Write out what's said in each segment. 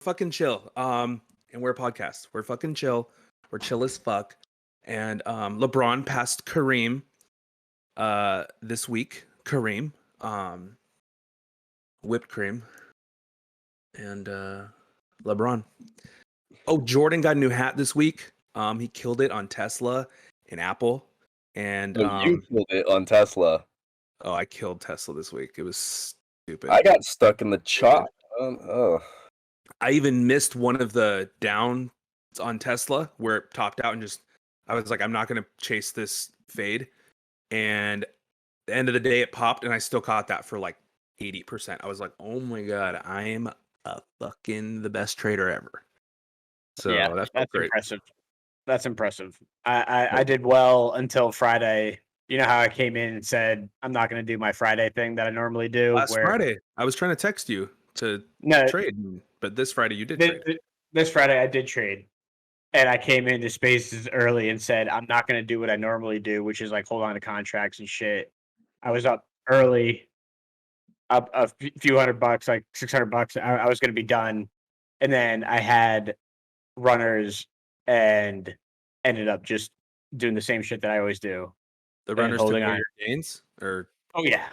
fucking chill. And we're a podcast. We're fucking chill. We're chill as fuck. And LeBron passed Kareem this week. Kareem. Whipped cream. And LeBron. Oh, Jordan got a new hat this week. He killed it on Tesla and Apple. And you killed it on Tesla. Oh, I killed Tesla this week. It was stupid. I got stuck in the chalk. I even missed one of the downs on Tesla where it topped out and I was like, I'm not going to chase this fade. And at the end of the day, it popped and I still caught that for like 80%. I was like, oh my God, I am the best trader ever. So yeah, that's great. Impressive. That's impressive. I did well until Friday. You know how I came in and said, I'm not going to do my Friday thing that I normally do. Last Friday, I was trying to text you to trade, but this Friday you did trade. This Friday I did trade. And I came into spaces early and said, I'm not going to do what I normally do, which is like hold on to contracts and shit. I was up early, up a few $100, like $600. I was going to be done. And then I had runners and ended up just doing the same shit that I always do. The runners holding on your gains? Or oh yeah.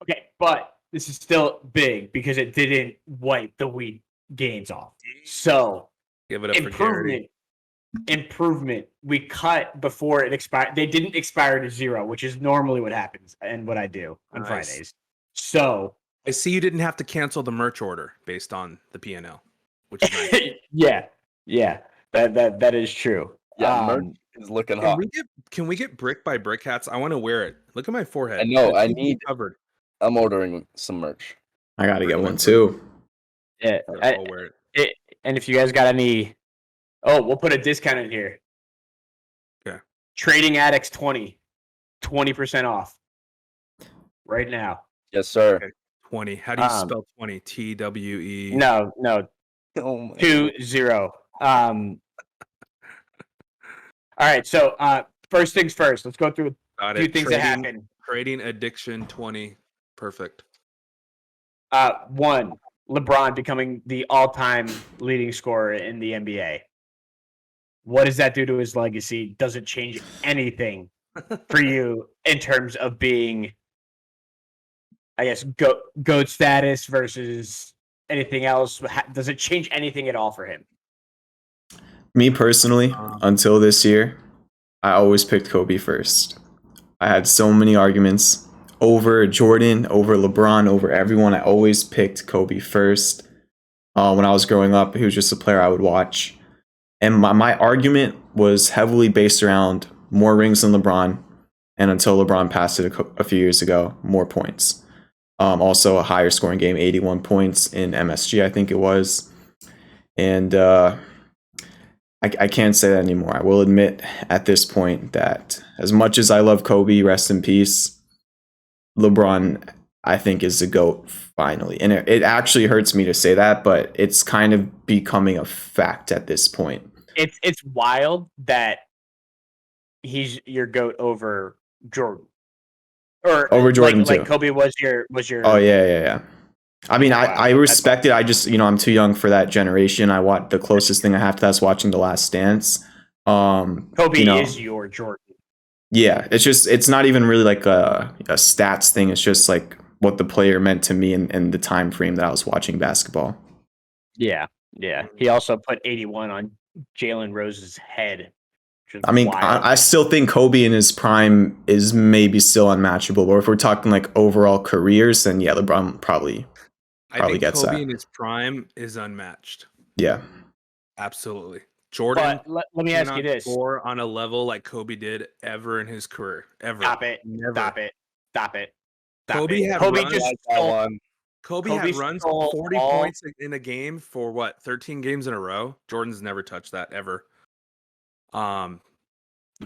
Okay, but this is still big because it didn't wipe the wheat gains off. So give it up for improvement. We cut before it expired. They didn't expire to 0, which is normally what happens and what I do on Fridays. So I see you didn't have to cancel the merch order based on the P&L, which is nice. yeah. That is true. Yeah, merch is looking hot. Can we get brick by brick hats? I want to wear it. Look at my forehead. I know. I need covered. I'm ordering some merch. I gotta get one too. Yeah, I'll wear it. And if you guys got any, we'll put a discount in here. Yeah. Trading Addicts 20% off right now. Yes, sir. Okay. 20. How do you spell 20? TWE. No. Oh 20. All right. So first things first. Let's go through a few things that happened. Trading Addiction 20. Perfect. 1, LeBron becoming the all-time leading scorer in the NBA. What does that do to his legacy? Does it change anything for you in terms of being, I guess, GOAT status versus anything else? Does it change anything at all for him? Me personally, until this year, I always picked Kobe first. I had so many arguments over Jordan, over LeBron, over everyone. I always picked Kobe first. When I was growing up, he was just a player I would watch. And my argument was heavily based around more rings than LeBron. And until LeBron passed it a few years ago, more points. Also a higher scoring game, 81 points in MSG, I think it was. And I can't say that anymore. I will admit at this point that as much as I love Kobe, rest in peace, LeBron, I think, is the GOAT finally. And it actually hurts me to say that, but it's kind of becoming a fact at this point. It's wild that he's your GOAT over Jordan. Or over Jordan too. Like Kobe was your Oh yeah. I mean, I respect it. I just, I'm too young for that generation. I watch the closest thing I have to that's watching The Last Dance. Kobe is your Jordan. Yeah, it's not even really like a stats thing. It's just like what the player meant to me in the time frame that I was watching basketball. Yeah. He also put 81 on Jalen Rose's head. I mean, I still think Kobe in his prime is maybe still unmatchable. But if we're talking like overall careers, then yeah, LeBron probably gets Kobe that. in his prime is unmatched. Yeah, absolutely. Jordan, but let me ask you this: score on a level like Kobe did ever in his career. Ever. Stop it! Kobe had runs 40 points in a game for what, 13 games in a row. Jordan's never touched that ever.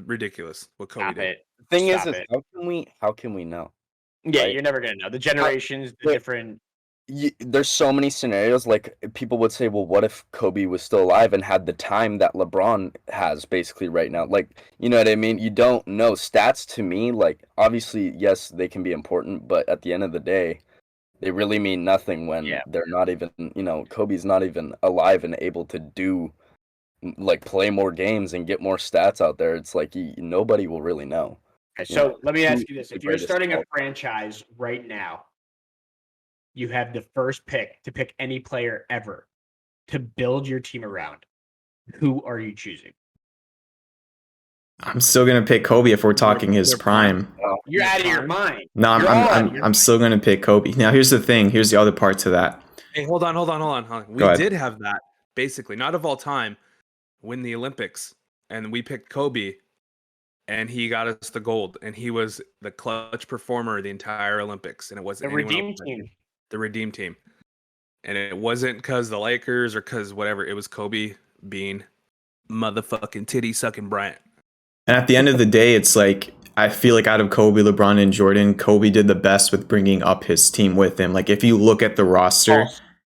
Ridiculous what Kobe did. The thing is how can we know? Yeah, right? You're never gonna know. The generations, the different. There's so many scenarios. Like people would say, well, what if Kobe was still alive and had the time that LeBron has basically right now? Like, you know what I mean? You don't know. Stats to me, like obviously, yes, they can be important, but at the end of the day, they really mean nothing when they're not even, Kobe's not even alive and able to do, like, play more games and get more stats out there. It's like nobody will really know. Okay, so let me ask you who's this. the If you're greatest starting of a all- franchise right now, you have the first pick to pick any player ever to build your team around. Who are you choosing? I'm still gonna pick Kobe if we're talking his Their prime. You're out of your mind. No, You're all out of your I'm still gonna pick Kobe. Now here's the thing. Here's the other part to that. Hey, hold on. We Go ahead. did have that basically, not of all time, win the Olympics, and we picked Kobe, and he got us the gold, and he was the clutch performer the entire Olympics, and it wasn't The anyone Redeem else. Team. The Redeem Team, and it wasn't because the Lakers or because whatever. It was Kobe being motherfucking titty sucking Bryant. And at the end of the day, it's like I feel like out of Kobe, LeBron, and Jordan, Kobe did the best with bringing up his team with him. Like if you look at the roster,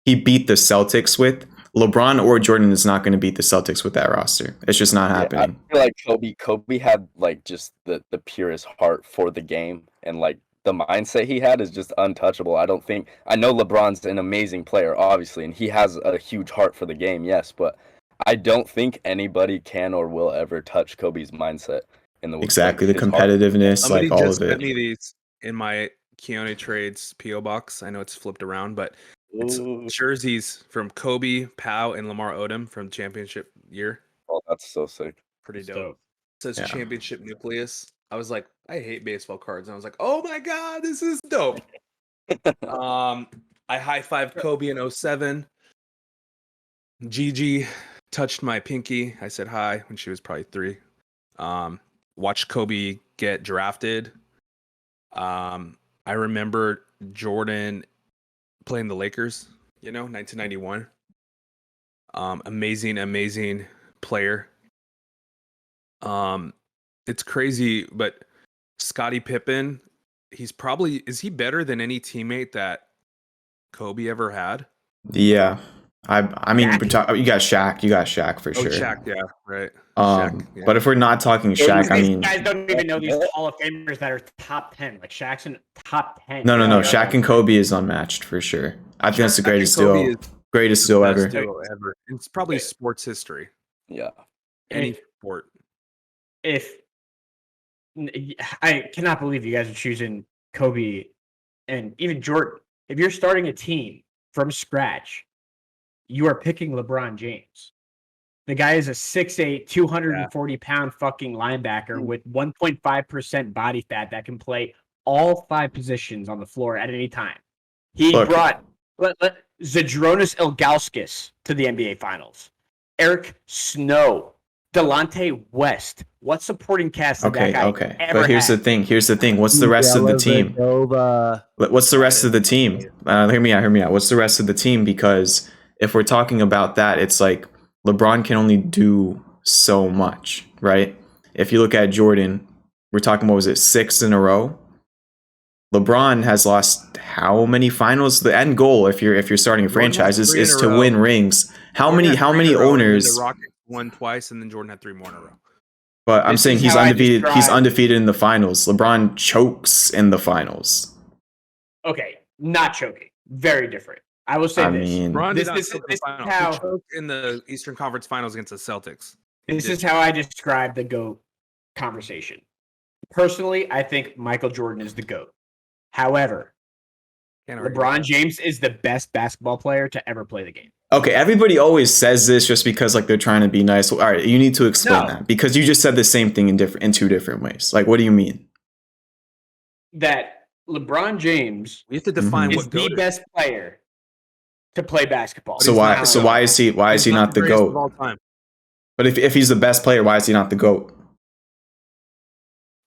he beat the Celtics with. LeBron or Jordan is not going to beat the Celtics with that roster. It's just not happening. I feel like Kobe had like just the purest heart for the game, and like the mindset he had is just untouchable. I know LeBron's an amazing player, obviously, and he has a huge heart for the game, yes, but I don't think anybody can or will ever touch Kobe's mindset in the Exactly, like, the his heart. competitiveness, Somebody like all just of sent it. me these in my Keone Trades PO box. I know it's flipped around, but it's Ooh, jerseys from Kobe, Pau, and Lamar Odom from championship year. oh, that's so sick. Pretty That's dope. dope. It says Yeah. championship nucleus. I was like, I hate baseball cards, and I was like, oh my god, this is dope. I high-fived Kobe in 07. Gigi touched my pinky. I said hi when she was probably 3. Watched Kobe get drafted. I remember Jordan playing the Lakers, 1991. Amazing player. It's crazy, but Scottie Pippen, is he better than any teammate that Kobe ever had? Yeah. I mean, Shaq? you got Shaq. You got Shaq for Oh, sure. Shaq, yeah, right. Shaq, yeah. But if we're not talking Shaq, I These mean, guys don't even know these Hall of Famers that are top 10. Like Shaq's in top 10. no. Yeah. Shaq and Kobe is unmatched for sure. I think that's the Shaq and greatest Kobe duo. is Greatest the duo best ever. duo ever. It's probably sports history. Yeah. Any sport. I cannot believe you guys are choosing Kobe and even Jordan. If you're starting a team from scratch, you are picking LeBron James. The guy is a 6'8", 240-pound fucking linebacker with 1.5% body fat that can play all 5 positions on the floor at any time. He Look. brought Zydrunas Ilgauskas to the NBA Finals. Eric Snow, Delonte West. What supporting cast did that guy ever But here's have? the thing. What's the rest of the team? What's the rest of the team? Hear me out. What's the rest of the team? Because if we're talking about that, it's like LeBron can only do so much, right? If you look at Jordan, we're talking, what was it, 6 in a row? LeBron has lost how many finals? The end goal, if you're starting a franchise, is to win rings. How many owners? The Rockets won twice, and then Jordan had 3 more in a row. But I'm This saying is he's how I undefeated. He's describe- undefeated in the finals. LeBron chokes in the finals. Okay, not choking. Very different. I will say I this. mean, LeBron This- did not this- choke in the this is finals. how- He choked in the Eastern Conference Finals against the Celtics. This is how I describe the GOAT conversation. Personally, I think Michael Jordan is the GOAT. However, Can't argue with LeBron that. James is the best basketball player to ever play the game. okay, everybody always says this just because like they're trying to be nice. All right, you need to explain No. that because you just said the same thing in 2 different ways. Like, what do you mean? That LeBron James We have to define is what the GOAT is. best player to play basketball. So he's why? not- So why is he? Why is he not the greatest of GOAT? all time. But if he's the best player, why is he not the GOAT?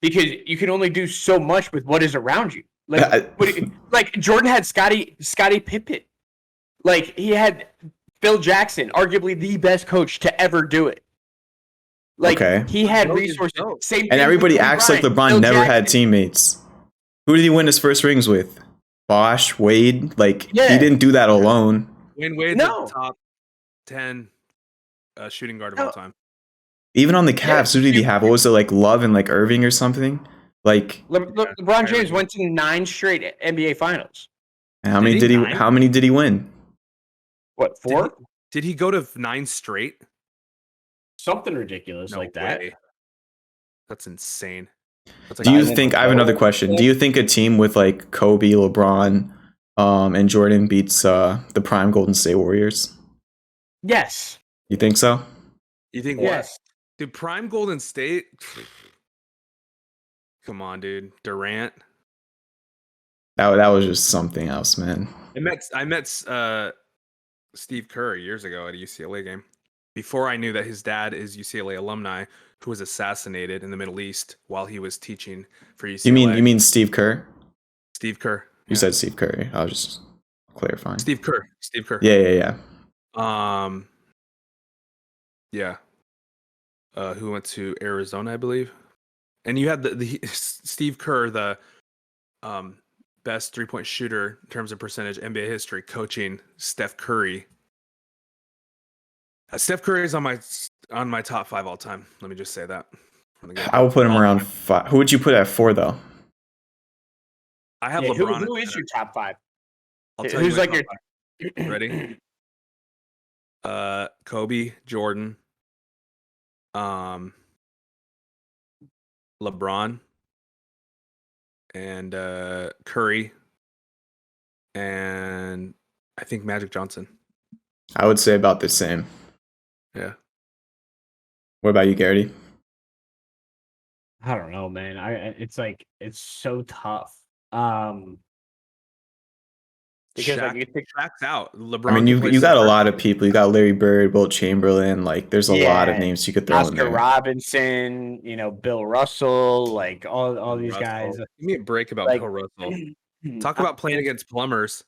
Because you can only do so much with what is around you. Like Jordan had Scottie Pippen. Like he had Phil Jackson, arguably the best coach to ever do it. Like Okay. he had GOAT is resources. GOAT. Same thing And with everybody Kobe acts like Bryant, LeBron Phil never had Jackson. teammates. Who did he win his first rings with? Bosh, Wade. Like Yeah. he didn't do that alone. Wayne Wade's No. the top 10 shooting guard of all time. Even on the Cavs, who did he have? What was it, like Love and like Irving or something? Like LeBron James went to 9 straight NBA Finals. And how Did many he? did he? 9? How many did he win? What, 4? Did he go to 9 straight? Something ridiculous No like that. way. That's insane. That's like Do you Nine in think? a I have another row, question. yeah. Do you think a team with like Kobe, LeBron, and Jordan beats the prime Golden State Warriors? Yes. You think so? You think Yes. what? Dude, prime Golden State? Come on, dude. Durant. That was just something else, man. I met Steve Kerr years ago at a UCLA game. Before I knew that his dad is UCLA alumni who was assassinated in the Middle East while he was teaching for UCLA. You mean Steve Kerr? Steve Kerr? You said Steve Curry. I was just clarifying. Steve Kerr. Steve Kerr. Yeah. Yeah. Who went to Arizona, I believe. And you had the Steve Kerr, the best 3-point shooter in terms of percentage NBA history, coaching Steph Curry. Steph Curry is on my top 5 all time. Let me just say that. I will put him around 5. Who would you put at 4 though? I have Yeah, LeBron. who is your top 5? I'll tell Who's you like my your top 5. Ready? Kobe, Jordan, LeBron, and Curry, and I think Magic Johnson. I would say about the same. Yeah. What about you, Garrity? I don't know, man. It's so tough. Because like you think Shaq's out. LeBron. I mean, can play you got a center. lot of people. You got Larry Bird, Wilt Chamberlain. Like, there's a lot of Yeah, names you could throw in Oscar there. Robinson, Bill Russell, like all these guys. Give me a break about Like- Bill Russell. Talk about playing against plumbers.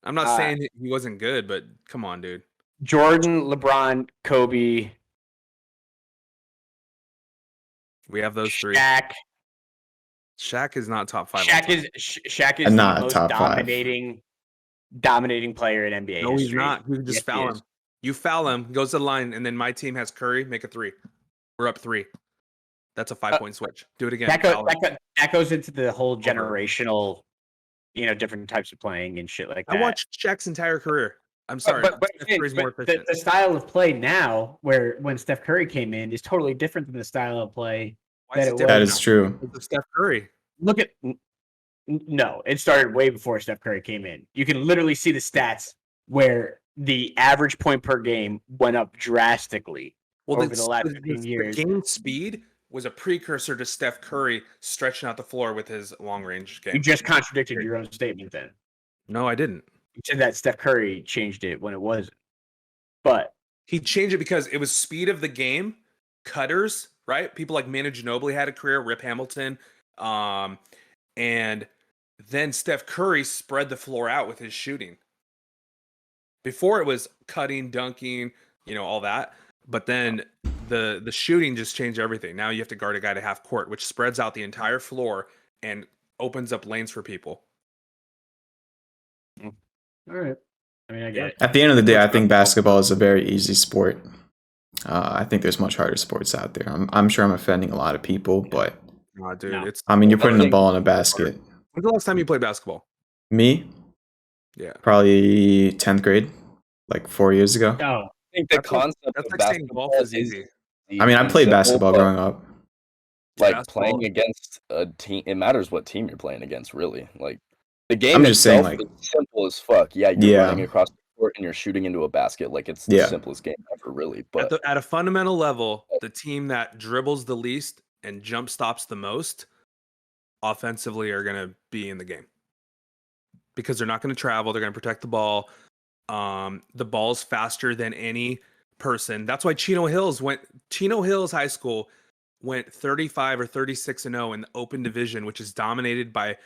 I'm not saying he wasn't good, but come on, dude. Jordan, LeBron, Kobe, We have those 3. Shaq. Shaq is not top 5. Shaq is Not the most top 5. dominating player in NBA No, history. he's not. You can just Yes, he foul is. him. You foul him, goes to the line, and then my team has Curry, make a 3. We're up 3. That's a 5-point switch. Do it again. That goes into the whole generational, different types of playing and shit like that. I watched Shaq's entire career. I'm sorry. But Steph Curry's more efficient. the style of play now, when Steph Curry came in, is totally different than the style of play Why is that it it different That was. is true. now? It's Steph Curry. Look at no, it started way before Steph Curry came in. You can literally see the stats where the average point per game went up drastically over the last 15 years. The game speed was a precursor to Steph Curry stretching out the floor with his long range game. You just contradicted your own statement then. No, I didn't. You said that Steph Curry changed it when it wasn't. But He changed it because it was speed of the game, cutters, right? People like Manu Ginobili had a career, Rip Hamilton, and then Steph Curry spread the floor out with his shooting. Before it was cutting, dunking, all that. But then the shooting just changed everything. Now you have to guard a guy to half court, which spreads out the entire floor and opens up lanes for people. all right. I mean, I get it. At the end of the day, I think basketball is a very easy sport. I think there's much harder sports out there. I'm sure I'm offending a lot of people, but Nah, dude, No. it's. I mean, you're putting the think- ball in a basket. When's the last time you played basketball? Me, Yeah. probably 10th grade, like 4 years ago. Oh, I think the That's like- concept That's of like saying basketball golf is is easy. I mean, I played simple, basketball but, growing up. Like Basketball- playing against a team, it matters what team you're playing against, really. Like the game I'm just saying, itself like- is simple as fuck. Yeah, you're Yeah. running across the court and you're shooting into a basket. Like it's the Yeah. simplest game ever, really. But At a fundamental level, the team that dribbles the least and jump stops the most offensively are going to be in the game because they're not going to travel. They're going to protect the ball. The ball's faster than any person. That's why Chino Hills High School went 35 or 36-0 in the open division, which is dominated by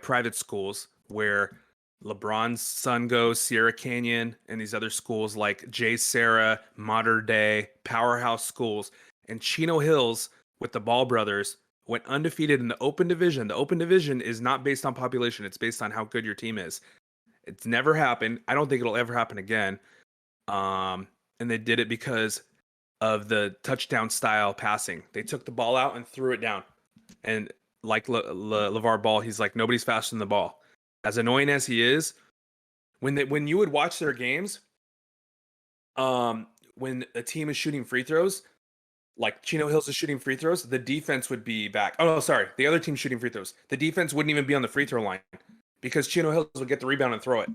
private schools where LeBron's son goes, Sierra Canyon, and these other schools like J. Sarah, Mater Dei, powerhouse schools. And Chino Hills with the Ball brothers went undefeated in the open division. The open division is not based on population. It's based on how good your team is. It's never happened. I don't think it'll ever happen again. And they did it because of the touchdown style passing. They took the ball out and threw it down. And like LeVar Ball, he's like, nobody's faster than the ball. as annoying as he is, when you would watch their games, when a team is shooting free throws, like Chino Hills is shooting free throws, the defense would be back. Oh no, sorry, the other team's shooting free throws. The defense wouldn't even be on the free throw line because Chino Hills would get the rebound and throw it.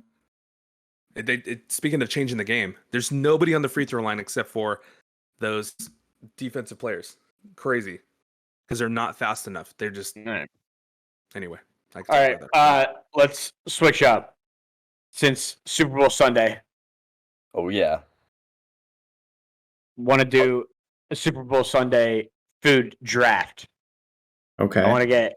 Speaking of changing the game, there's nobody on the free throw line except for those defensive players. Crazy, because they're not fast enough. They're just anyway. All right, let's switch up since Super Bowl Sunday. Oh yeah. Want to do a Super Bowl Sunday food draft? Okay. I want to get.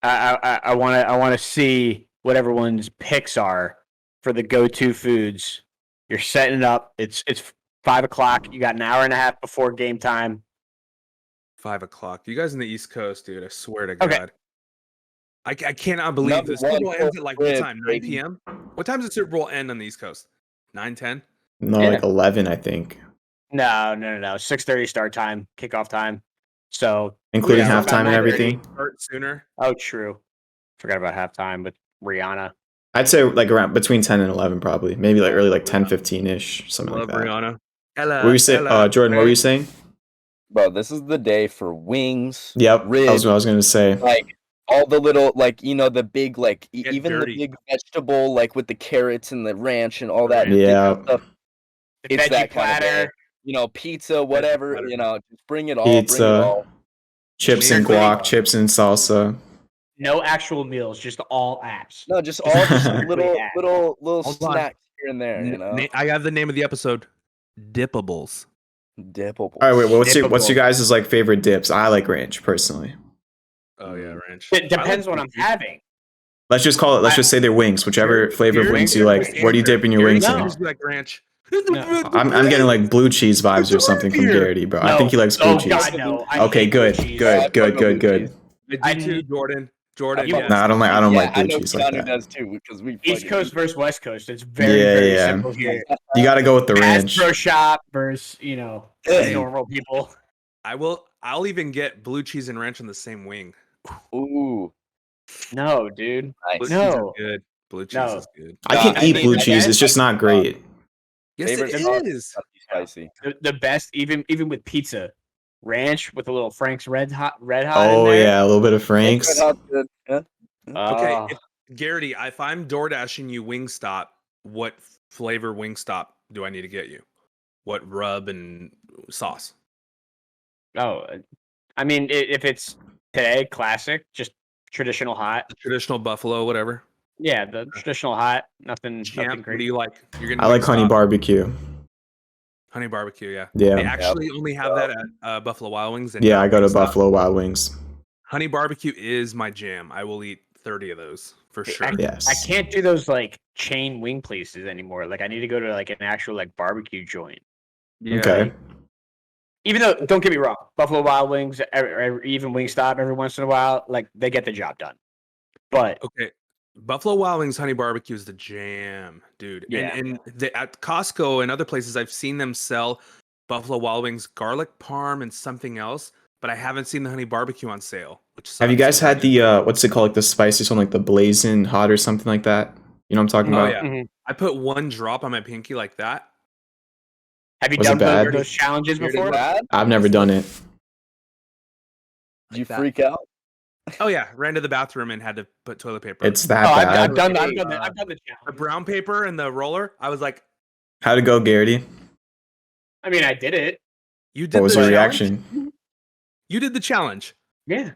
I want to see what everyone's picks are for the go-to foods. You're setting it up. It's 5:00. You got an hour and a half before game time. 5:00. You guys in the East Coast, dude. I swear to God. Okay. I cannot believe Number this. Super one, Bowl ends at like what Chris, time? 9 p.m. What time does the Super Bowl end on the East Coast? 9, 10? No, Yeah. like 11, I think, No. 6:30 start time, kickoff time. So including Yeah, halftime and about everything. Start sooner. oh, true. Forgot about halftime with Rihanna. I'd say like around between 10 and 11, probably. Maybe like early, like 10, 15-ish, something Love like that. Rihanna. Ella, What were you saying, Ella, Jordan? What were you saying? Bro, this is the day for wings. Yep, ribs, that was what I was gonna say. like all the little, like, the big, like Get even dirty. the big vegetable, like with the carrots and the ranch and all that. Yeah. ridiculous stuff. The It's veggie that kind of platter. day. Pizza, whatever. platter. Just bring it all. Bring it Pizza, all. chips and Maybe- guac, chips and salsa. No actual meals, just all apps. No, just all just little Yeah. little Hold on. snacks here and there. I have the name of the episode. Dippables. Dippables. All right, wait. What's your Dippable. guys' like favorite dips? I like ranch personally. Oh yeah, ranch. It depends what I'm having. Let's just call it. Let's just say they're wings. Whichever flavor of Your wings wings you are like. standard. What are you dipping your Your wings No. in? Just be like ranch. No. I'm getting like blue cheese vibes or something from Garrity, bro. I think he likes blue Oh cheese. God, no. I Okay, hate blue good, cheese. good, good, good, good. I I do too, need- Jordan. You- yes. No, I don't like I blue know cheese like Keanu that. does too because we East fucking- Coast versus West Coast. It's very, Yeah, very yeah. simple here. You got to go with the ranch. Astro shop versus Hey. normal people. I'll even get blue cheese and ranch on the same wing. Ooh, No, dude. nice. Blue No. cheese is good. Blue cheese No. is good. I can I eat mean, blue I cheese. guess It's just not great. Yes, Favorite it sauce? is. Gotta be spicy. The best, even with pizza, ranch with a little Frank's Red Hot. In Oh there. yeah, a little bit of Frank's. Red Hot's good. Yeah. Okay, Ah. Garrity, if I'm door dashing you Wingstop, what flavor Wingstop do I need to get you? What rub and sauce? Oh, I mean, if it's today, classic, just traditional hot. The traditional buffalo, whatever. Yeah, the traditional hot. Nothing Champ, what do crazy. you like? You're gonna I like honey barbecue. Honey barbecue, yeah. Yeah. They actually only have that at Buffalo Wild Wings. And Yeah, not I go to Wingstop. Buffalo Wild Wings. Honey barbecue is my jam. I will eat 30 of those for sure. Yes. I can't do those like chain wing places anymore. Like I need to go to like an actual like barbecue joint. Yeah. Okay. Even though, don't get me wrong, Buffalo Wild Wings, even Wingstop every once in a while, like they get the job done. But Okay. Buffalo Wild Wings honey barbecue is the jam, dude. Yeah. And at Costco and other places, I've seen them sell Buffalo Wild Wings garlic parm and something else, but I haven't seen the honey barbecue on sale. Which Have you sucks. guys had the what's it called, like the spiciest one, like the blazing hot or something like that? You know what I'm talking Oh, about? yeah. I put one drop on my pinky like that. have you Was it done bad? those challenges Weird before? and bad? I've never done it. Did you Like that. freak out? Oh yeah, ran to the bathroom and had to put toilet paper. It's that Oh, bad. I've done the the challenge. brown paper and the roller. I was like, How'd it go, Garrity? I mean, I did it. you did What was the your challenge? reaction? You did the challenge. Yeah.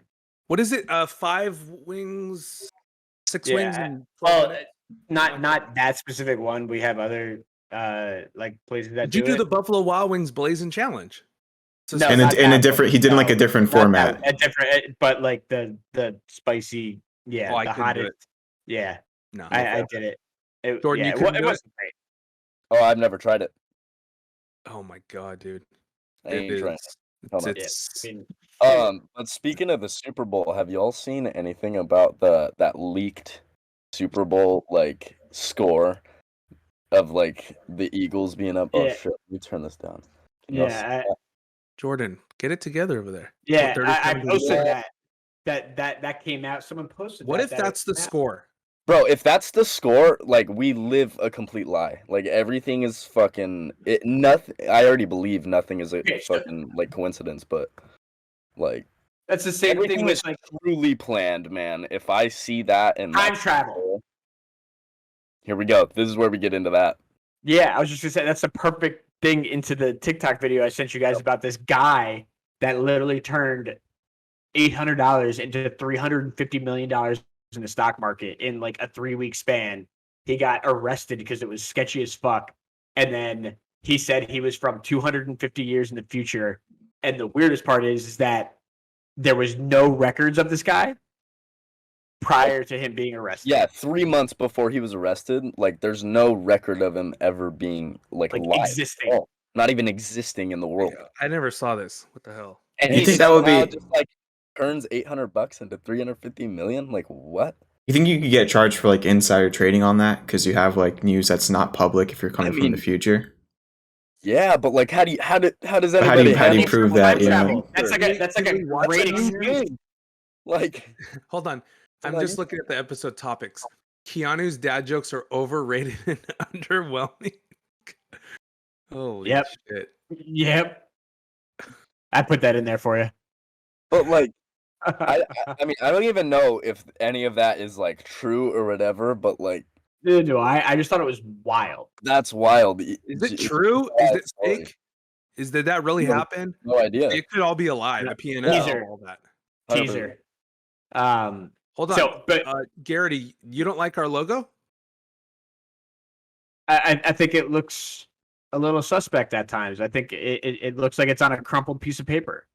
What is it? 5 wings, 6 Yeah, wings, and 12 Well, minutes? not that specific one. We have other like places that Did you do it. the Buffalo Wild Wings Blazing Challenge? So No, in not a that different, one. he did in like a No, different Not format. that- a different, but like the spicy, yeah, Oh, I the couldn't do hottest, yeah. No. I did it. Jordan, you yeah, couldn't it do it? wasn't great. Oh, I've never tried it. Oh my god, dude. I ain't trying. Hold on. It's, I mean, But speaking of the Super Bowl, have y'all seen anything about that leaked Super Bowl like score of like the Eagles being up? Oh Yeah. shit! Let me turn this down. Y'all see yeah, Jordan, get it together over there. yeah. What, I 37 posted Yeah. that came out. Someone posted. What that, if that it that's the came out. score? Bro, if that's the score, like we live a complete lie. Like everything is fucking nothing. I already believe nothing is a Okay, so- fucking like coincidence, but like That's the same thing everything with is like truly planned, man. If I see that and time that's travel. here we go. This is where we get into that. Yeah, I was just gonna say that's the perfect thing into the TikTok video I sent you guys about this guy that literally turned $800 into $350 million in the stock market in like a 3-week span. He got arrested because it was sketchy as fuck. And then he said he was from 250 years in the future. And the weirdest part is that there was no records of this guy prior to him being arrested. Yeah, 3 months before he was arrested, like there's no record of him ever being like live. Existing. Oh, not even existing in the world. I never saw this. What the hell? And You he think that would somehow be- just like turns $800 into 350 million? Like what? You think you could get charged for like insider trading on that because you have like news that's not public if you're coming from mean, the future? Yeah, but like how does How do anybody you handle prove Time that? You know, travel. That's like a Watch great it. excuse. Like Hold on. I'm like- just looking at the episode topics. Keanu's dad jokes are overrated and underwhelming. Holy Yep. shit. Yep. I put that in there for you. but like I mean I don't even know if any of that is like true or whatever, but like Neither do I just thought it was wild. that's wild. Is it true? Is it fake? Did that really No. happen? No idea. It could all be a lie. No. The P&L, Teaser. all that. 100%. Teaser. Hold on. So, but Garrity, you don't like our logo? I think it looks a little suspect at times. I think it looks like it's on a crumpled piece of paper.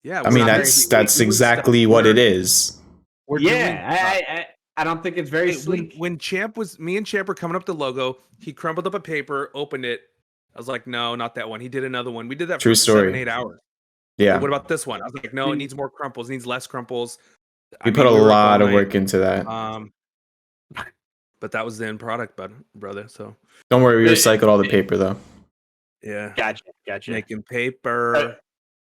Yeah. I mean not very- that's exactly what it is. We're doing, Yeah, I don't think it's very sleek. when me and Champ were coming up with the logo, he crumpled up a paper, opened it. I was like, no, not that one. He did another one. We did that True for story. 7-8 hours. Yeah, What about this one? I was like, no, it needs more crumples. It needs less crumples. we put a lot of all work into that. night. But that was the end product, brother. So Don't worry, we recycled all the paper though. yeah, Gotcha. making paper.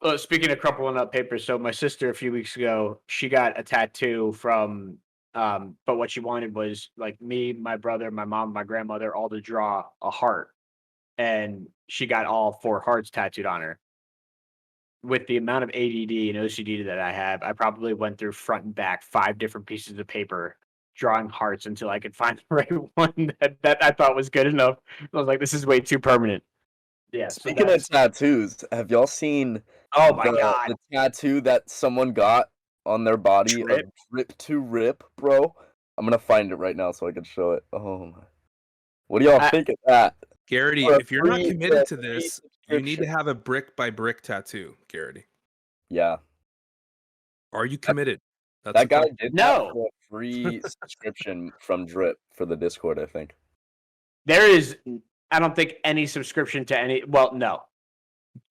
Well, speaking of crumpling up paper, so my sister a few weeks ago, she got a tattoo from, but what she wanted was like me, my brother, my mom, my grandmother, all to draw a heart, and she got all 4 hearts tattooed on her. With the amount of ADD and OCD that I have, I probably went through front and back 5 different pieces of paper drawing hearts until I could find the right one that I thought was good enough. I was like, this is way too permanent. Yeah. So Speaking of tattoos, have y'all seen oh my god, the tattoo that someone got on their body Drip? of drip to rip, bro? I'm gonna find it right now so I can show it. Oh my. What do y'all think of that? Garrity, For a if you're not free- committed to free this, you need to subscription. have a brick by brick tattoo, Garrity. Yeah, Are you committed? That's that the guy question. did No. that for a free subscription from Drip for the Discord, I think. there is. I don't think any subscription to any. Well, no.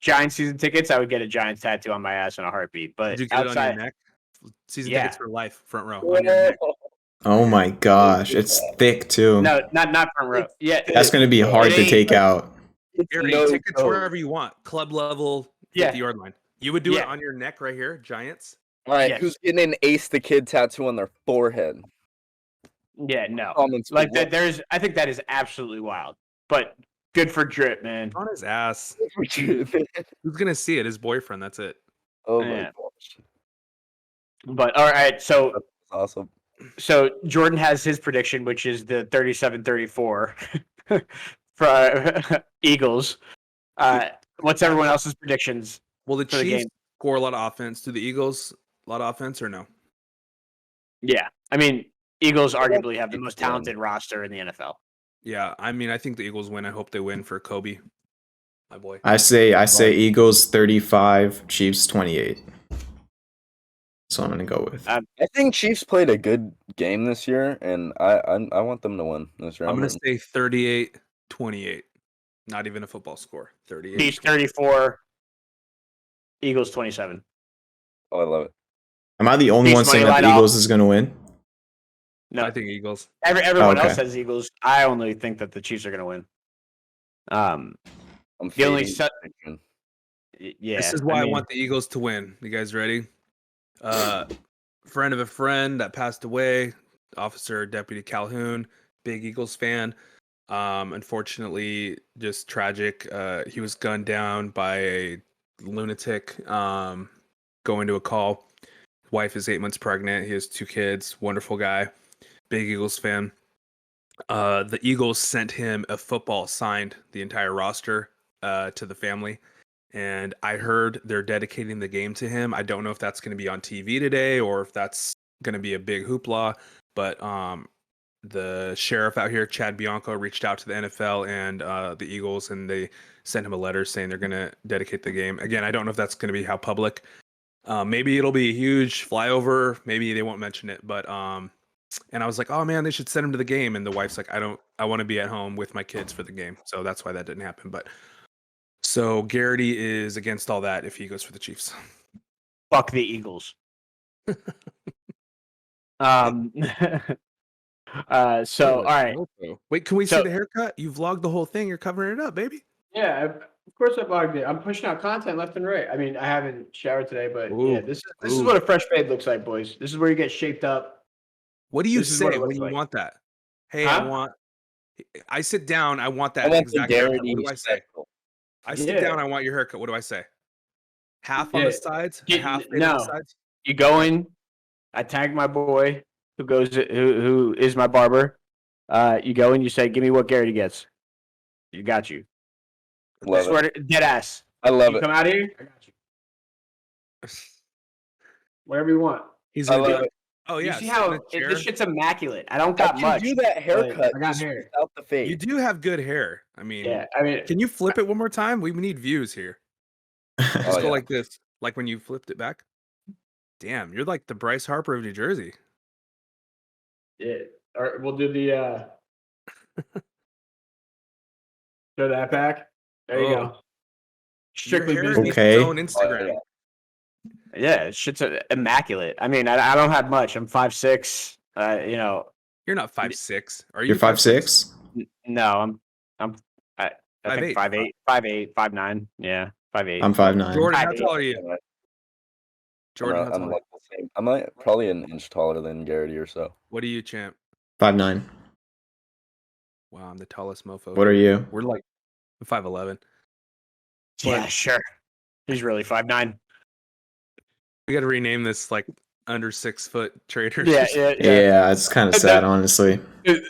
Giant season tickets, I would get a Giants tattoo on my ass in a heartbeat. But Did you get it on outside, your neck? Season Yeah. tickets for life, front row on your neck. Oh my gosh, it's thick too. no, not front row. Yeah, That's gonna be hard to ain't take like- out. It's Garrity, no tickets code. wherever you want, club level, Yeah. 50-yard line. You would do it Yeah. on your neck right here, Giants. All right, Yes. who's getting an Ace the Kid tattoo on their forehead? Yeah, no. Comments Like below. that. There's. I think that is absolutely wild. But good for Drip, man. On his ass. oh Who's gonna see it? His boyfriend. That's it. my Yeah. gosh, But all right, so that's awesome. Jordan has his prediction, which is the 37-34 for Eagles. What's everyone else's predictions? Will the For the Chiefs game. score a lot of offense? Do the Eagles a lot of offense or no? Yeah, I mean, Eagles I don't arguably have the think most so. talented roster in the NFL. Yeah, I mean, I think the Eagles win. I hope they win for Kobe, my boy. I say Eagles 35, Chiefs 28. That's what I'm gonna go with. I think Chiefs played a good game this year, and I want them to win this year. I'm gonna say 38-28. Not even a football score. 38. Chiefs 34, Eagles 27. Oh, I love it. Am I the only Chiefs one saying money that the line Eagles is gonna win? No, I think Eagles. everyone Okay. else says Eagles. I only think that the Chiefs are going to win. I'm The only fading set- prediction. Yeah, This is why I mean, want the Eagles to win. You guys ready? Friend of a friend that passed away. Officer Deputy Calhoun, big Eagles fan. Unfortunately, just tragic. He was gunned down by a lunatic going to a call. Wife is 8 months pregnant. He has 2 kids. Wonderful guy. Big Eagles fan. The Eagles sent him a football signed, the entire roster, to the family. And I heard they're dedicating the game to him. I don't know if that's going to be on TV today or if that's going to be a big hoopla. But the sheriff out here, Chad Bianco, reached out to the NFL and the Eagles, and they sent him a letter saying they're going to dedicate the game. Again, I don't know if that's going to be how public. Maybe it'll be a huge flyover. Maybe they won't mention it. But and I was like, oh man, they should send him to the game. And the wife's like, I want to be at home with my kids for the game. So that's why that didn't happen. But so Garrity is against all that if he goes for the Chiefs. Fuck the Eagles. So all right. Wait, can we see the haircut? You vlogged the whole thing. You're covering it up, baby. Yeah, of course I vlogged it. I'm pushing out content left and right. I mean, I haven't showered today, but yeah, this is what a fresh fade looks like, boys. This is where you get shaped up. What do you say when you want that? Hey, I sit down. I want that exact haircut. What do I say? I sit down. I want your haircut. What do I say? Half on the sides? Half on the sides? You go in. I tag my boy who is my barber. You go in. You say, "Give me what Garrity gets." You got you. Love it. Dead ass. I love it. Come out here. I got you. Whatever you want. He's gonna be like, oh yeah. You see how this shit's immaculate. I don't got much. You do that haircut. I got hair without the fade. You do have good hair. I mean, can you flip it one more time? We need views here. Just go like this, like when you flipped it back. Damn, you're like the Bryce Harper of New Jersey. Yeah. All right, we'll do the throw that back. There you go. Strictly business. Okay. On Instagram. Yeah, shit's immaculate. I mean, I don't have much. I'm 5'6". You know. You're not 5'6". Are you? You're 5'6"? No, I think 5'8", 5'8", 5'9". Yeah, 5'8". I'm 5'9". Jordan, how tall are you? Jordan, I'm like the same. I'm like probably an inch taller than Garrity or so. What are you, champ? 5'9". Wow, I'm the tallest mofo. What are you? We're like 5'11". Yeah, sure. He's really 5'9". We got to rename this like under 6 foot traders. Yeah. It's kind of sad, honestly. The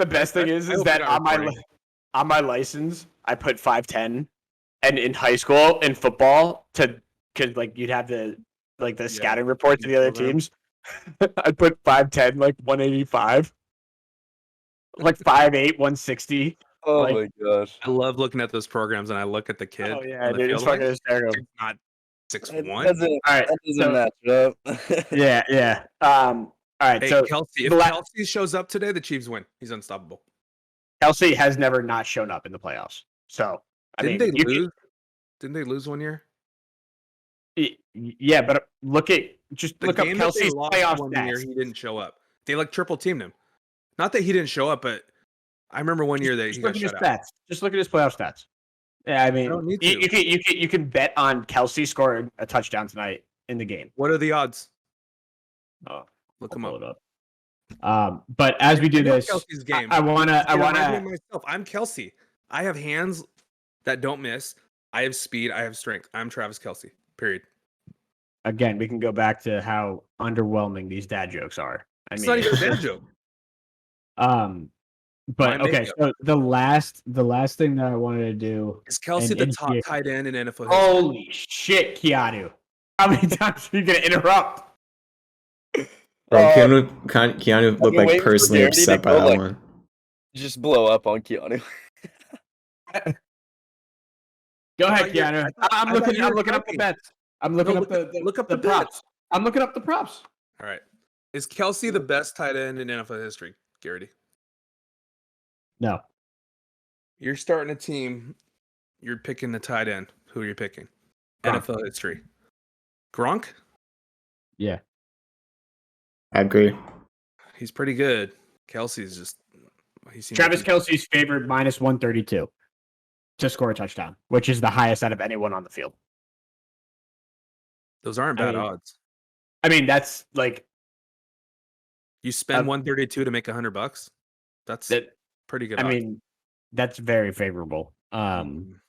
best thing is that on my license I put 5'10", and in high school in football because like you'd have the scouting report to the other teams. I put 5'10", like 185, like 5'8", 160. Oh my gosh! I love looking at those programs, and I look at the kid. Oh yeah, dude, it's fucking hysterical. Not 6'1". All right, that doesn't match up. yeah. All right, hey, so Kelsey, if Kelsey shows up today, the Chiefs win. He's unstoppable. Kelsey has never not shown up in the playoffs. So didn't they lose? Didn't they lose one year? Yeah, but look up Kelsey's playoff one stats. year. He didn't show up. They like triple teamed him. Not that he didn't show up, but I remember one year that he got shut out. Just look at his playoff stats. Yeah, I mean, you can bet on Kelsey scoring a touchdown tonight in the game. What are the odds? Oh, look him up. But as we do this, Kelsey's game. I wanna myself. I'm Kelsey. I have hands that don't miss. I have speed. I have strength. I'm Travis Kelsey. Period. Again, we can go back to how underwhelming these dad jokes are. It's not even a dad joke. But okay, so the last thing that I wanted to do is Kelsey the top tight end in NFL history. Holy shit, Keanu! How many times are you gonna interrupt? Bro, Keanu looked like personally upset by that one. Just blow up on Keanu. Go ahead, Keanu. I'm looking up the bets. I'm looking up the props. I'm looking up the props. All right. Is Kelsey the best tight end in NFL history, Garrity? No. You're starting a team. You're picking the tight end. Who are you picking? Gronk. NFL history. Gronk? Yeah. I agree. He's pretty good. Kelsey's just... Travis Kelsey's favored minus 132 to score a touchdown, which is the highest out of anyone on the field. Those aren't bad odds. I mean, that's like You spend 132 to make $100. That's That pretty good. I odds. mean, that's very favorable. Mhm.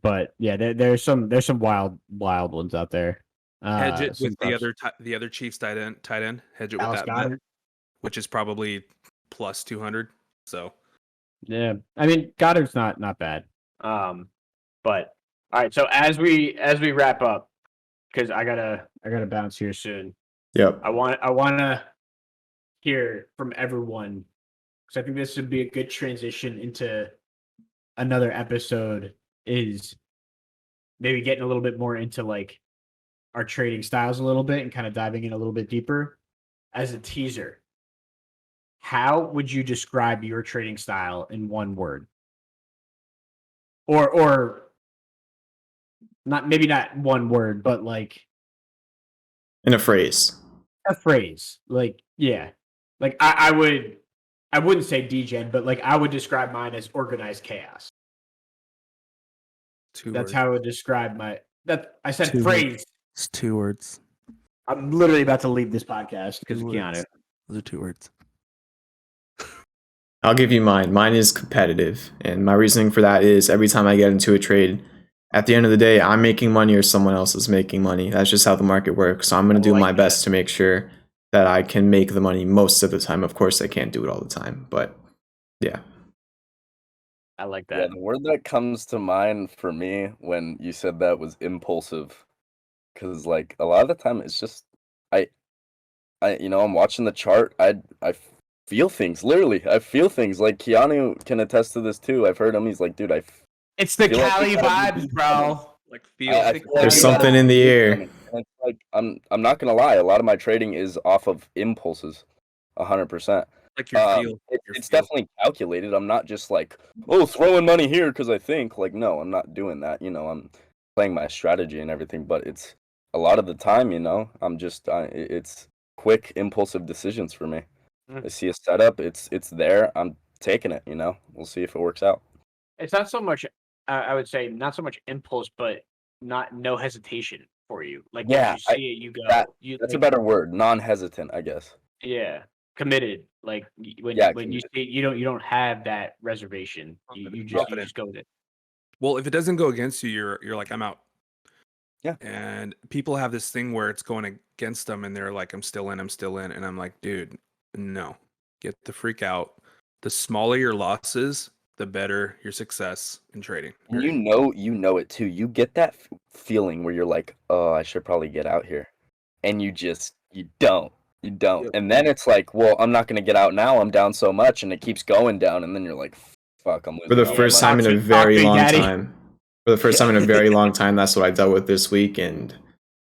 But yeah, there's some wild ones out there. Hedge it Some with the other Chiefs tight end. Hedge it with Dallas that bet, Goedert. which is probably plus 200. So Yeah, I mean Goddard's not bad. But all right. So as we wrap up, because I gotta bounce here soon. Yep. I want to hear from everyone because I think this would be a good transition into another episode. Is maybe getting a little bit more into like our trading styles a little bit and kind of diving in a little bit deeper. As a teaser, how would you describe your trading style in one word? Or not, maybe not one word, but like In a phrase. a phrase. Like, yeah. Like I wouldn't say degen, but like I would describe mine as organized chaos. That's how I would describe I said Two phrase. It's 2 words. I'm literally about to leave this podcast because of Two Keanu. words. Those are 2 words. I'll give you mine. Mine is competitive. And my reasoning for that is every time I get into a trade, at the end of the day, I'm making money or someone else is making money. That's just how the market works. So I'm going to do like my that. best to make sure that I can make the money most of the time. Of course, I can't do it all the time. But yeah. I like Yeah, that. the word that comes to mind for me when you said that was impulsive. Because, like, a lot of the time it's just, I'm watching the chart. I feel things, literally. I feel things. Like, Keanu can attest to this too. I've heard him. He's like, dude, It's the feel like Cali we gotta do vibes, this. bro. Like I feel like There's we something gotta in do the this air. coming. And it's like, I'm not gonna lie. A lot of my trading is off of impulses, 100%. Like your feel. It's definitely calculated. I'm not just like, oh, throwing money here because I think. Like, no, I'm not doing that. I'm playing my strategy and everything. But it's a lot of the time, I'm just it's quick, impulsive decisions for me. I see a setup. It's there. I'm taking it. We'll see if it works out. It's not so much. I would say not so much impulse, but no hesitation for you. Like Yeah, once you see it, you go. That's a better word. Non-hesitant, I guess. Yeah, committed. Like when Yeah, you committed. see you don't have that reservation. You just go with it. Well, if it doesn't go against you, you're like, I'm out. Yeah. And people have this thing where it's going against them and they're like, I'm still in. And I'm like, dude, no. Get the freak out. The smaller your losses, the better your success in trading. And period. you know it too. You get that feeling where you're like, oh, I should probably get out here. And you don't. You don't. Yep. And then it's like, well, I'm not going to get out now. I'm down so much. And it keeps going down. And then you're like, fuck, I'm losing. For the all my first money. time in a Talk very big, long daddy. time. For the first time in a very long time, that's what I dealt with this week. And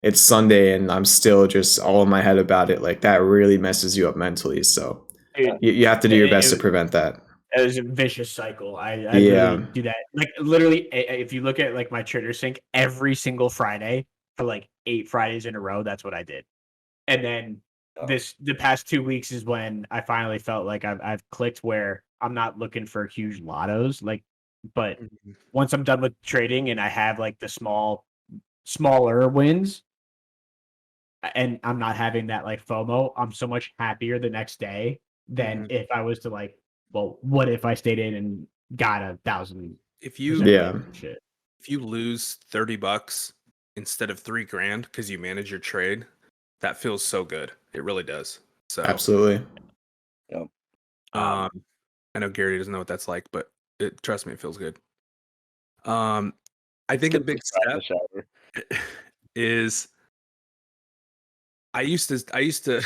it's Sunday and I'm still just all in my head about it. Like that really messes you up mentally. So Dude, you have to do your best to prevent that. it was a vicious cycle. I Yeah. really do that. Like literally, if you look at like my Trader Sync, every single Friday for like 8 Fridays in a row, that's what I did. And then the past 2 weeks is when I finally felt like I've clicked where I'm not looking for huge lottos. Like, but once I'm done with trading and I have like the smaller wins, and I'm not having that like FOMO, I'm so much happier the next day than if I was to like, well, what if I stayed in and got 1,000? If you Shit. if you lose $30 instead of $3,000 because you manage your trade, that feels so good. It really does. So Absolutely. I know Gary doesn't know what that's like, but trust me, it feels good. I think a big step is I used to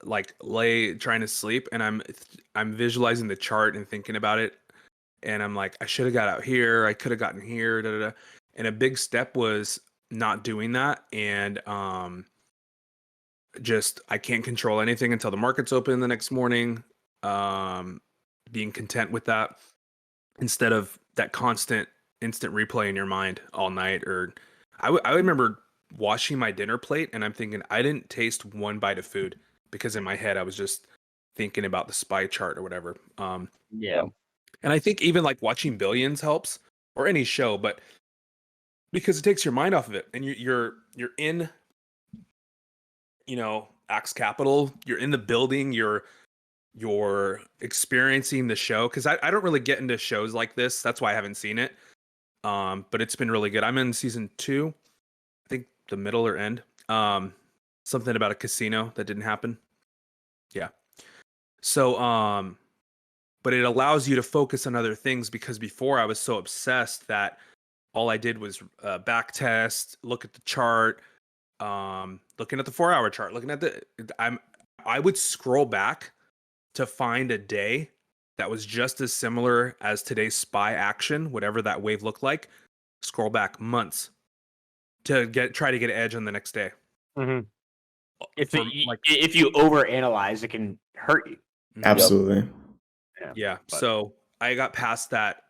like lay trying to sleep and I'm visualizing the chart and thinking about it and I'm like, I should have got out here, I could have gotten here, da, da, da. And a big step was not doing that and just I can't control anything until the market's open the next morning. Being content with that instead of that constant instant replay in your mind all night. Or I remember washing my dinner plate and I'm thinking I didn't taste one bite of food because in my head I was just thinking about the SPY chart or whatever. And I think even like watching Billions helps or any show, but because it takes your mind off of it and you're in, Axe Capital. You're in the building. You're experiencing the show, because I don't really get into shows like this. That's why I haven't seen it. But it's been really good. I'm in season 2, I think the middle or end. Something about a casino that didn't happen. Yeah. So but it allows you to focus on other things, because before I was so obsessed that all I did was back test, look at the chart, looking at the 4-hour chart, looking at I would scroll back to find a day that was just as similar as today's SPY action, whatever that wave looked like. Scroll back months to try to get an edge on the next day. Mm-hmm. If you overanalyze, it can hurt you. Absolutely. Yeah. So I got past that,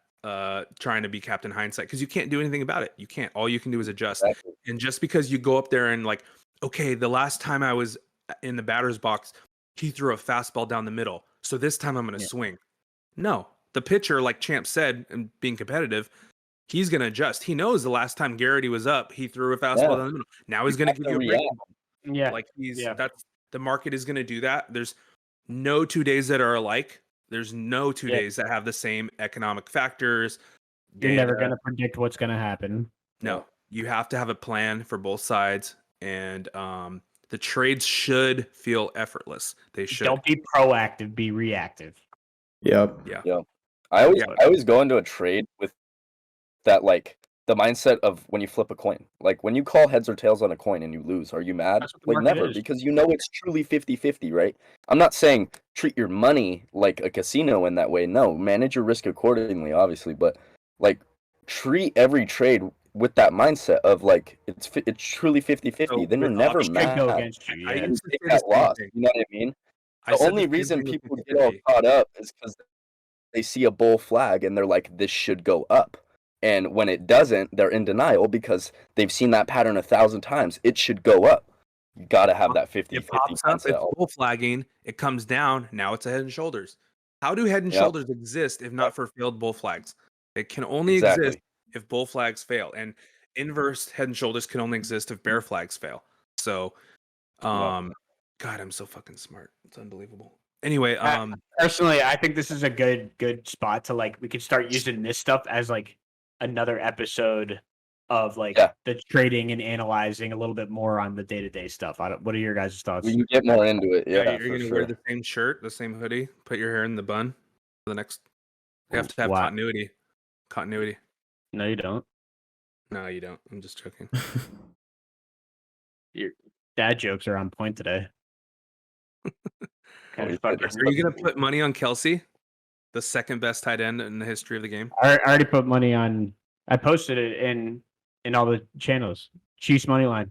trying to be Captain Hindsight, because you can't do anything about it. You can't. All you can do is adjust. Exactly. And just because you go up there and like, okay, the last time I was in the batter's box, he threw a fastball down the middle, so this time I'm going to swing. No, the pitcher, like Champ said, and being competitive, he's going to adjust. He knows the last time Garrity was up, he threw a fastball down the middle. Now he's going to give you a break. Yeah. Like that's the market is going to do that. There's no 2 days that are alike. There's no 2 days that have the same economic factors. You're never going to predict what's going to happen. No, you have to have a plan for both sides, and the trades should feel effortless. They should. Don't be proactive, be reactive. Yep. Yeah. I always go into a trade with that, like, the mindset of when you flip a coin. Like, when you call heads or tails on a coin and you lose, are you mad? Like, never, because you know it's truly 50-50, right? I'm not saying treat your money like a casino in that way. No, manage your risk accordingly, obviously, but like treat every trade with that mindset of like it's truly 50-50. So then you're never mad. Go against you. I Yeah. used to Take say that the same loss. thing. You know what I mean? I The said only same reason thing with people get 50-50. all caught up is because they see a bull flag and they're like, this should go up. And when it doesn't, they're in denial because they've seen that pattern 1,000 times. It should go up. You got to have that 50-50 It pops up, it's mindset. bull flagging, it comes down, now it's a head and shoulders. How do head and shoulders exist if not for failed bull flags? It can only exist if bull flags fail, and inverse head and shoulders can only exist if bear flags fail. So God, I'm so fucking smart. It's unbelievable. Anyway, personally, I think this is a good spot to, like, we could start using this stuff as like another episode of like the trading and analyzing a little bit more on the day-to-day stuff. What are your guys' thoughts? We can get more into it. Yeah, you're gonna wear the same shirt, the same hoodie, put your hair in the bun for the next. You have to have continuity. No, you don't. No, you don't. I'm just joking. Your dad jokes are on point today. Are you gonna put money on Kelsey, the second best tight end in the history of the game? I already put money on. I posted it in all the channels. Chiefs money line.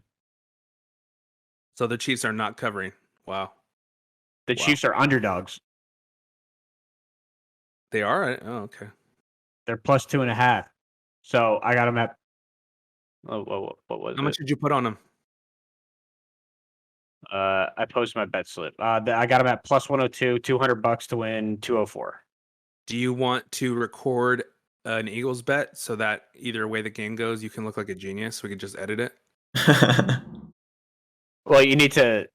So the Chiefs are not covering. Wow. The Chiefs are underdogs. They are? Oh, okay. They're plus 2.5. So I got them at. What was it? How much did you put on them? I posted my bet slip. I got them at plus 102, $200 to win 204. Do you want to record an Eagles bet so that either way the game goes, you can look like a genius? We can just edit it. Well, you need to.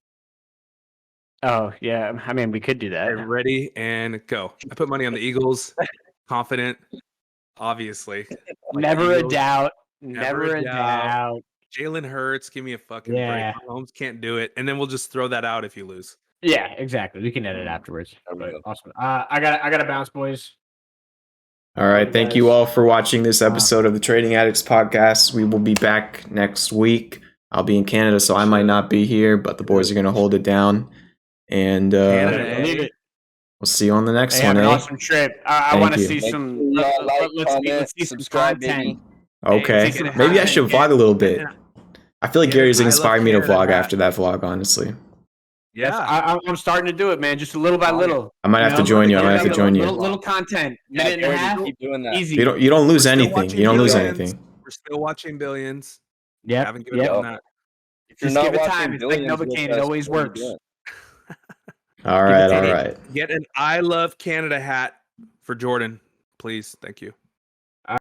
Oh yeah, I mean we could do that. Okay, ready and go. I put money on the Eagles. Confident, obviously. Never a Eagles, doubt. Never a doubt. Jalen Hurts, give me a fucking break. Mahomes can't do it, and then we'll just throw that out if you lose. Yeah, exactly. We can edit afterwards. But awesome. I got to bounce, boys. All right. Thank you all for watching this episode of the Trading Addicts Podcast. We will be back next week. I'll be in Canada, so I might not be here, but the boys are going to hold it down. And we'll see you on the next one. Have an awesome trip. I want to see some. Let's see subscribe, baby. Okay. Maybe I should vlog a little bit. I feel like Gary's inspired me to vlog after that vlog, honestly. Yeah, I'm starting to do it, man. Just a little by little. I might have to join you. Little content. Minute and a half. Keep doing that. Easy. You don't lose anything. You don't lose anything. We're still watching Billions. Yeah. Haven't given up on that. Just give it time. It's like Novocaine. It always works. All right. Get an I Love Canada hat for Jordan, please. Thank you.